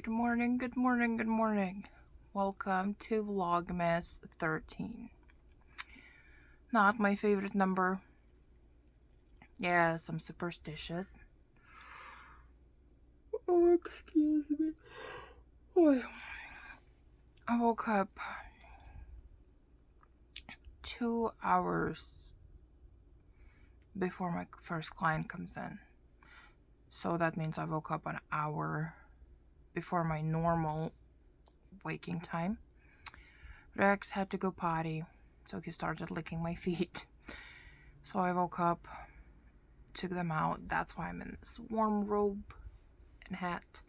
Good morning, good morning, good morning. Welcome to Vlogmas 13. Not my favorite number. Yes, I'm superstitious. Oh, excuse me. Oh, I woke up 2 hours before my first client comes in. So that means I woke up an hour before my normal waking time. Rex had to go potty, so he started licking my feet. So I woke up, took them out. That's why I'm in this warm robe and hat.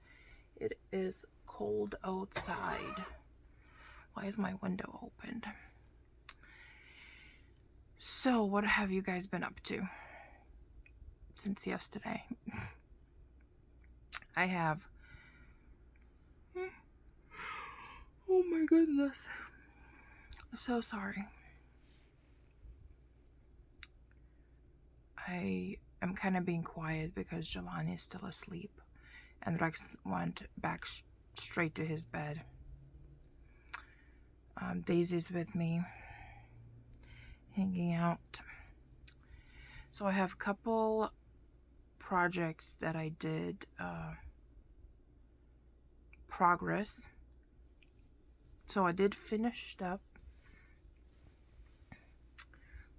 It is cold outside. Why is my window opened? So what have you guys been up to since yesterday? I have, oh my goodness, so sorry. I am kind of being quiet because Jelani is still asleep and Rex went back straight to his bed. Daisy's with me, hanging out. So I have a couple projects that I did progress. So I did finish up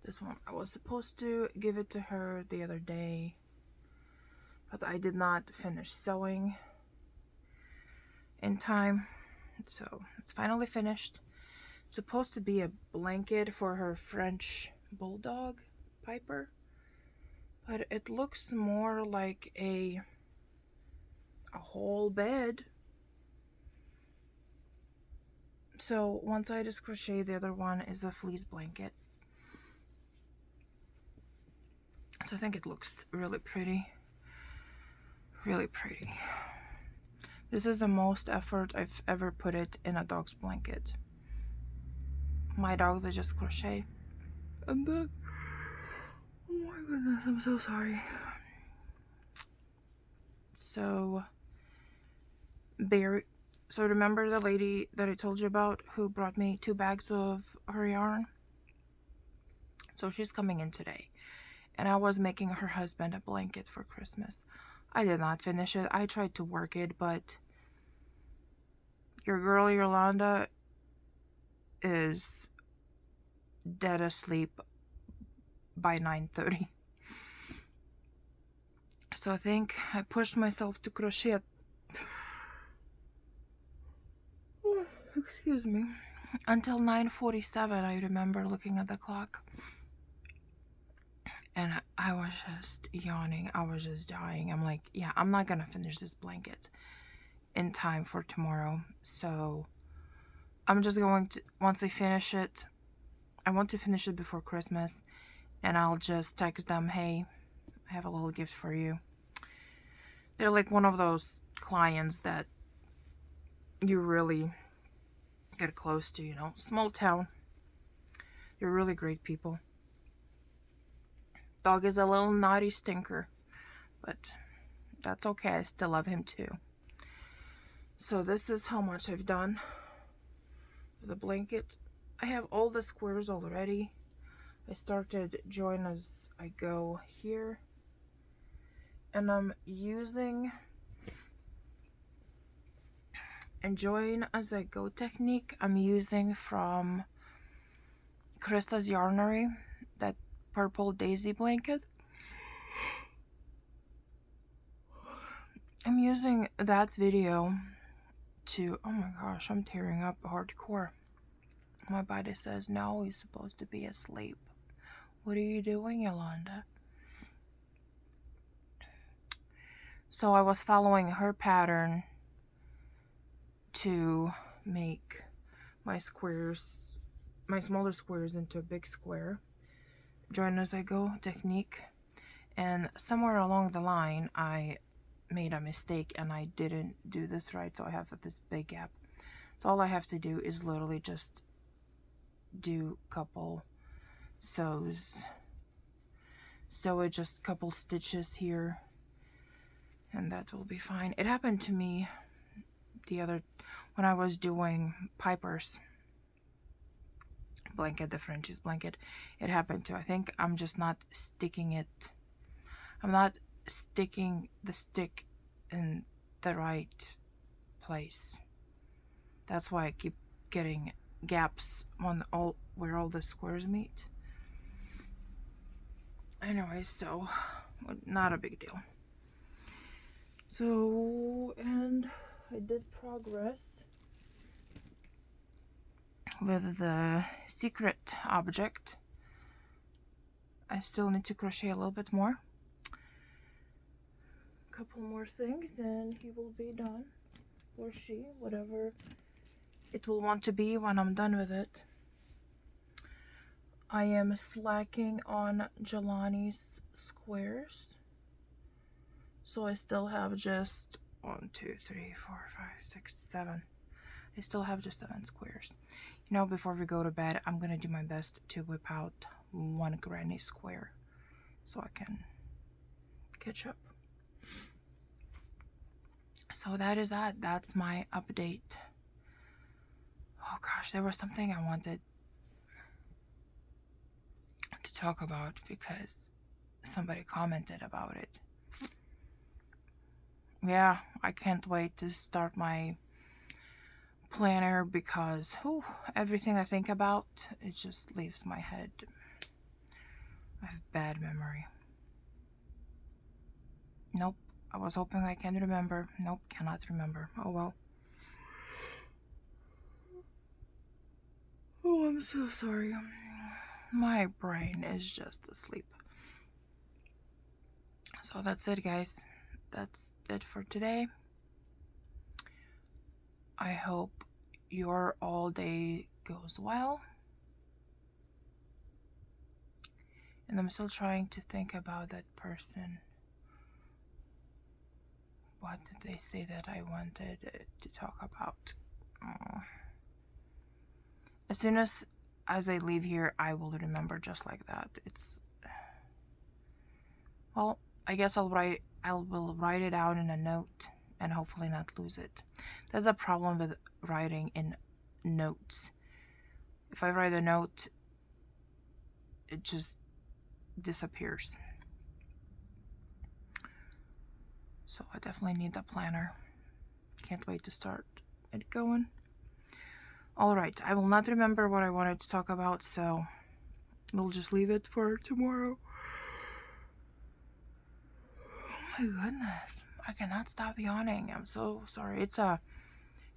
this one. I was supposed to give it to her the other day, but I did not finish sewing in time. So it's finally finished. It's supposed to be a blanket for her French bulldog, Piper, but it looks more like a whole bed. So one side is crochet, the other one is a fleece blanket. So I think it looks really pretty. Really pretty. This is the most effort I've ever put it in a dog's blanket. My dogs, they just crochet. And then, oh my goodness, I'm so sorry. So, so remember the lady that I told you about who brought me 2 bags of her yarn? So she's coming in today. And I was making her husband a blanket for Christmas. I did not finish it. I tried to work it, but your girl Yolanda is dead asleep by 9:30. So I think I pushed myself to crochet. Oh, excuse me. Until 9:47, I remember looking at the clock. And I was just yawning. I was just dying. I'm like, yeah, I'm not gonna finish this blanket in time for tomorrow. So I'm just going to, once I finish it, I want to finish it before Christmas, and I'll just text them, hey, I have a little gift for you. They're like one of those clients that you really get close to, you know, small town. You're really great people. Dog is a little naughty stinker, but that's okay. I still love him too. So this is how much I've done with the blanket. I have all the squares already. I started join as I go here, and I'm using and join as I go technique. I'm using from Krista's Yarnery, that purple daisy blanket. I'm using that video to, oh my gosh, I'm tearing up hardcore. My body says, no, he's supposed to be asleep. What are you doing, Yolanda? So I was following her pattern to make my squares, my smaller squares into a big square. Join as I go technique. And somewhere along the line, I made a mistake and I didn't do this right, so I have this big gap. So all I have to do is literally just do a couple sews. Sew it just a couple stitches here, and that will be fine. It happened to me when I was doing Piper's blanket, the Frenchie's blanket, it happened too. I think I'm just not sticking it. I'm not sticking the stick in the right place. That's why I keep getting gaps on where all the squares meet. Anyway, so not a big deal. So, and I did progress with the secret object. I still need to crochet a little bit more. A couple more things and he will be done. Or she, whatever it will want to be when I'm done with it. I am slacking on Jelani's squares. So I still have just 1, 2, 3, 4, 5, 6, 7. I still have just 7 squares. You know, before we go to bed, I'm gonna do my best to whip out 1 granny square so I can catch up. So that is that. That's my update. Oh gosh, there was something I wanted to talk about because somebody commented about it. Yeah, I can't wait to start my planner because everything I think about, it just leaves my head. I have bad memory. Nope, I was hoping I can remember. Nope, cannot remember. Oh well. Oh, I'm so sorry. My brain is just asleep. So that's it, guys. That's it for today. I hope your all day goes well. And I'm still trying to think about that person. What did they say that I wanted to talk about? As soon as I leave here, I will remember just like that. Well, I guess I will write it out in a note and hopefully not lose it. That's a problem with writing in notes. If I write a note, it just disappears. So I definitely need the planner. Can't wait to start it going. Alright, I will not remember what I wanted to talk about, so we'll just leave it for tomorrow. Oh my goodness, I cannot stop yawning. I'm so sorry. It's a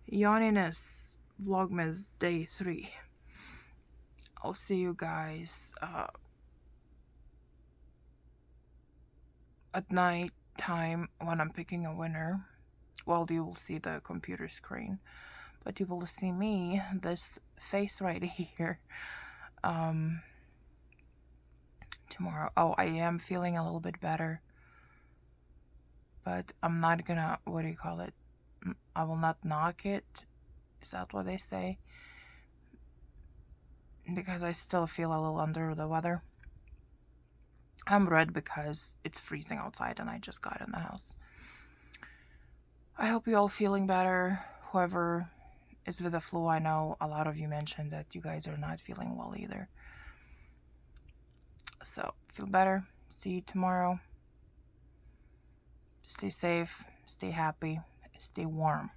yawniness Vlogmas day 3. I'll see you guys at night time when I'm picking a winner. Well, you will see the computer screen, but you will see me, this face right here, tomorrow. Oh, I am feeling a little bit better, but I'm not gonna, what do you call it? I will not knock it. Is that what they say? Because I still feel a little under the weather. I'm red because it's freezing outside and I just got in the house. I hope you're all feeling better. Whoever is with the flu, I know a lot of you mentioned that you guys are not feeling well either. So, feel better. See you tomorrow. Stay safe, stay happy, stay warm.